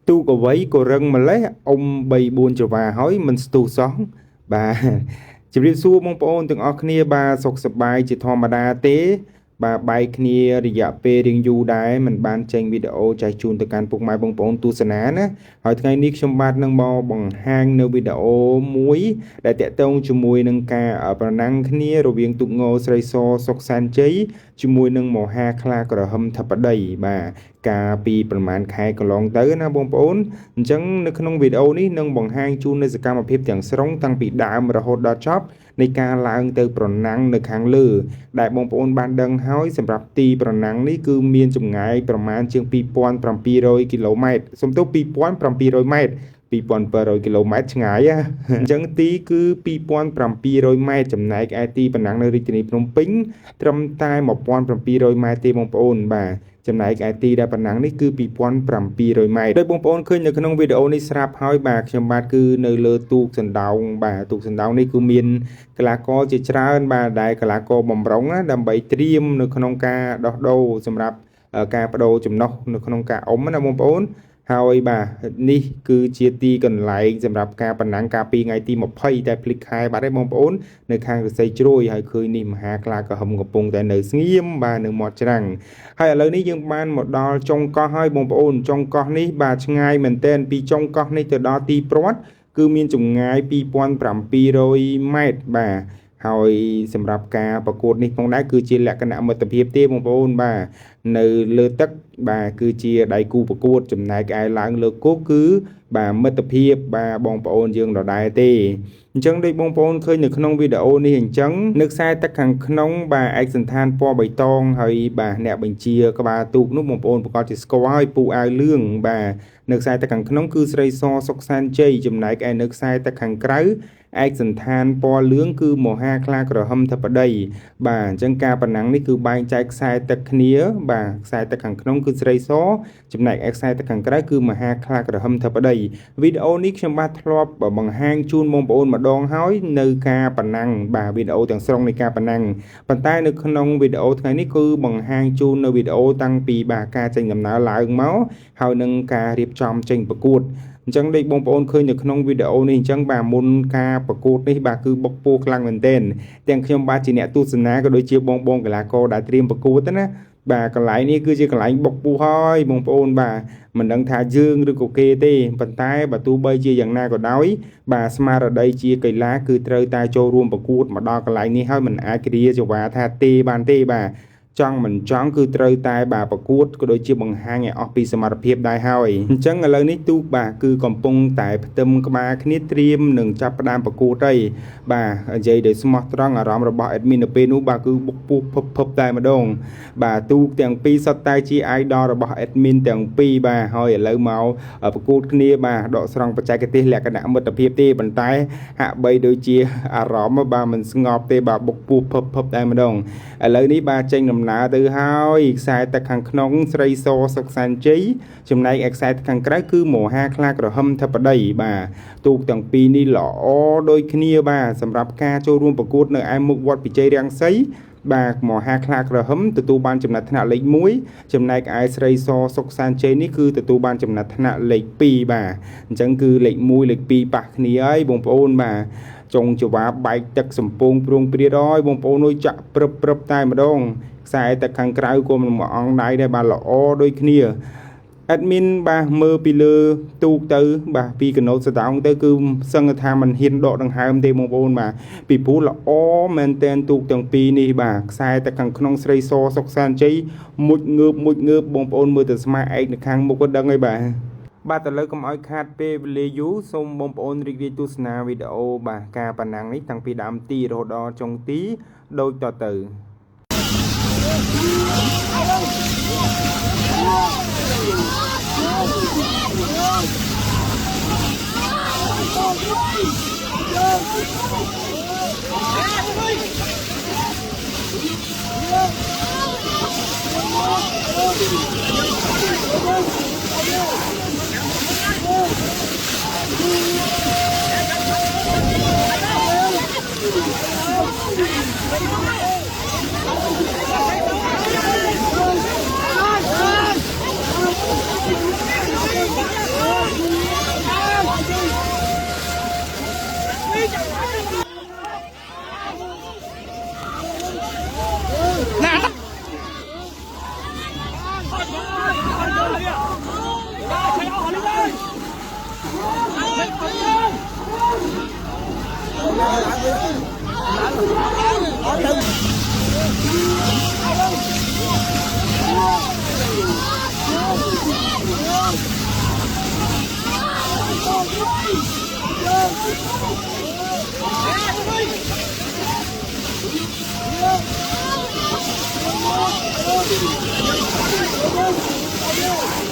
tu có vấy có rừng mà lấy ông bày buồn trở vào hỏi mình tu sống bà chỉ biết xua mong bọn từng ở kia bà sọc sập bài chỉ thò mà đa tế bà bài kia thì dạ về riêng du đái mình ban tranh video chạy chun từ can phục mai bông bọn tu sân á hỏi ngày nick trong bát nâng bò bằng hang nơi video muối để tệ tông cho mùi nâng ca ở bà năng kia rồi viên tụ ngô sợi so sọc san cháy cho mùi nâng màu ha kla có hâm thập ở đây bà ca piประมาณ khai có lòng tới na បងប្អូន អញ្ចឹងនៅក្នុងវីដេអូនេះនឹងបង្ហាញជូននៅសកម្មភាពទាំងស្រុងតាំងពីដើមរហូតដល់ចប់នៃការឡើងទៅប្រណាំងនៅខាងលើដែលបងប្អូនបានដឹងហើយសម្រាប់ទីប្រណាំងនេះគឺមានចម្ងាយប្រមាណជាង 2700 គីឡូម៉ែត្រសំទោស 2700 ម៉ែត្រ 2700 គីឡូម៉ែត្រឆ្ងាយអញ្ចឹងទីគឺ 2700 ម៉ែត្រចំណែកឯទីប្រណាំងនៅរាជធានីភ្នំពេញត្រឹមតែ 1700 ម៉ែត្រទេបងប្អូនបាទចំណែកឯទីដែលប្រណាំងនេះគឺ 2700 ម៉ែត្រដោយបងប្អូនឃើញនៅក្នុងវីដេអូនេះស្រាប់ហើយបាទខ្ញុំបាទគឺនៅលើទូកសណ្ដោងបាទទូកសណ្ដោងនេះគឺមានកីឡាករជាច្រើនបាទដែលកីឡាករបំរុងណាដើម្បីត្រៀមនៅក្នុងការដោះដូរសម្រាប់ការបដូរចំណុះនៅក្នុងការអុំណាបងប្អូនហើយបាទនេះគឺជាទីកន្លែងសម្រាប់ការប្រណាំងការពីថ្ងៃទី 20 តែភ្លេចខែបាទឯងបងប្អូននៅខាងរស័យជ្រោយហើយឃើញនេះមហាខ្លាក្រហមកំពុងតែនៅស្ងៀមបាទនៅមាត់ច្រាំងហើយឥឡូវនេះយើងបានមកដល់ចុងកោះហើយបងប្អូនចុងកោះនេះបាទឆ្ងាយមែនទែនពីចុងកោះនេះទៅដល់ទីព្រ័ត្រគឺមានចម្ងាយ 2700 ម៉ែត្របាទហើយសម្រាប់ការប្រកួតនេះផងដែរគឺជាលក្ខណៈមិត្តភាពទេបងប្អូនបាទនៅលើទឹកបាទគឺជាដៃគូប្រកួតចំណែកឯឡើងលើគោកគឺបាទមិត្តភាពបាទបងប្អូនយើងដដែលទេអញ្ចឹងដូចបងប្អូនឃើញនៅក្នុងវីដេអូនេះអញ្ចឹងនៅខ្សែទឹកខាងក្នុងបាទឯកសណ្ឋានពណ៌បៃតងហើយបាទអ្នកបញ្ជាក្បាលទូកនោះបងប្អូនប្រកាសជាស្គាល់ហើយពូអាវលឿងបាទនៅខ្សែទឹកខាងក្នុងគឺស្រីសសុកសានជ័យចំណែកឯនៅខ្សែទឹកខាងក្រៅឯកសណ្ឋានពណ៌លឿងគឺមហាខ្លាក្រហមធិបតីបាទអញ្ចឹងការប្រណាំងនេះគឺបែងចែកខ្សែទឹកគ្នាបាទខ្សែទឹកខាងក្នុងគឺស្រីសចំណែកឯខ្សែទឹកខាងក្រៅគឺមហាខ្លាក្រហមធិបតីវីដេអូនេះខ្ញុំបាទធ្លាប់បង្ហាញជូនបងប្អូនម្ដងហើយនៅការប្រណាំងបាទវីដេអូទាំងស្រុងនៃការប្រណាំងប៉ុន្តែនៅក្នុងវីដេអូថ្ងៃនេះគឺបង្ហាញជូននៅវីដេអូតាំងពីបាទការចេញដំណើរឡើងមកហើយនឹងការរៀបចំចេញប្រកួតអញ្ចឹងដូចបងប្អូនឃើញនៅក្នុងវីដេអូនេះអញ្ចឹងបាទមុនការប្រកួតនេះបាទគឺបុកពោខ្លាំងមែនទែនទាំងខ្ញុំបាទជាអ្នកទស្សនាក៏ដូចជាបងកីឡាករដែលត្រៀមប្រកួតណាបាទកន្លែងនេះគឺជាកន្លែងបុកពោហើយបងប្អូនបាទមិនដឹងថាយើងឬក៏គេទេប៉ុន្តែបើទោះបីជាយ៉ាងណាក៏ដោយបាទស្មារតីជាកីឡាគឺត្រូវតែចូលរួមប្រកួតមកដល់កន្លែងនេះហើយមិនអាចគ្រាចង្វាថាទេបានទេបាទចង់មិនចង់គឺត្រូវតែបាទប្រកួតក៏ដូចជាបង្ហាញឲ្យអស់ពីសមត្ថភាពដែរហើយអញ្ចឹងឥឡូវនេះទូកបាទគឺកំពុងតែផ្ទឹមក្បាលគ្នាត្រៀមនឹងចាប់ផ្ដើមប្រកួតហើយបាទនិយាយដោយស្មោះត្រង់អារម្មណ៍របស់ admin នៅពេលនោះបាទគឺបុកពោះភពតែម្ដងបាទទូកទាំងពីរសុទ្ធតែជា idol របស់ admin ទាំងពីរបាទហើយឥឡូវមកប្រកួតគ្នាបាទដកស្រង់បច្ចេកទេសលក្ខណៈមិត្តភាពទេប៉ុន្តែហាក់បីដូចជាអារម្មណ៍បាទមិនស្ងប់ទេបាទបុកពោះភពតែម្ដងឥឡូវនេះបាទចេញដំណើរទៅហើយខ្សែទឹកខាងក្នុងស្រីសសុកសានជ័យចំណែកឯខ្សែទឹកខាងក្រៅគឺមហាខ្លាក្រហមធិបតីបាទទូកទាំងពីរនេះល្អដូចគ្នាបាទសម្រាប់ការចូលរួមប្រកួតនៅឯមុខវត្តពិជ័យរាំងសីបាទមហាខ្លាក្រហមទទួលបានចំណាត់ថ្នាក់លេខ1ចំណែកឯស្រីសសុកសានជ័យនេះគឺទទួលបានចំណាត់ថ្នាក់លេខ2បាទអញ្ចឹងគឺលេខ1លេខ2ប៉ះគ្នាហើយបងប្អូនបាទចុងចវាបែកទឹកសំពងព្រួងព្រាតហើយបងប្អូនអើយចាក់ព្រឹបតែម្ដងខ្សែទឹកខាងក្រៅក៏មិនមកអង្គដៃដែរបាទល្អដូចគ្នា admin បាទមើលពីលើទូកទៅបាទពីកណូតស្តោងទៅគឺសឹងថាមិនហ៊ានដកដង្ហើមទេបងប្អូនបាទពីព្រោះល្អមែនតែនទូកទាំងពីរនេះបាទខ្សែទឹកខាងក្នុងស្រីសសុកសានជ័យមុជងើបបងប្អូនមើលទៅស្មាឯកនៅខាងមុខក៏ដឹងហើយបាទឥឡូវកុំឲ្យខាតពេលវេលាយូរសូមបងប្អូនរីករាយទស្សនាវីដេអូបាទការប្រណាំងនេះតាំងពីដើមទីរហូតដល់ចុងទីដូចតទៅ Hãy subscribe cho kênh Ghiền Mì Gõ để không bỏ lỡ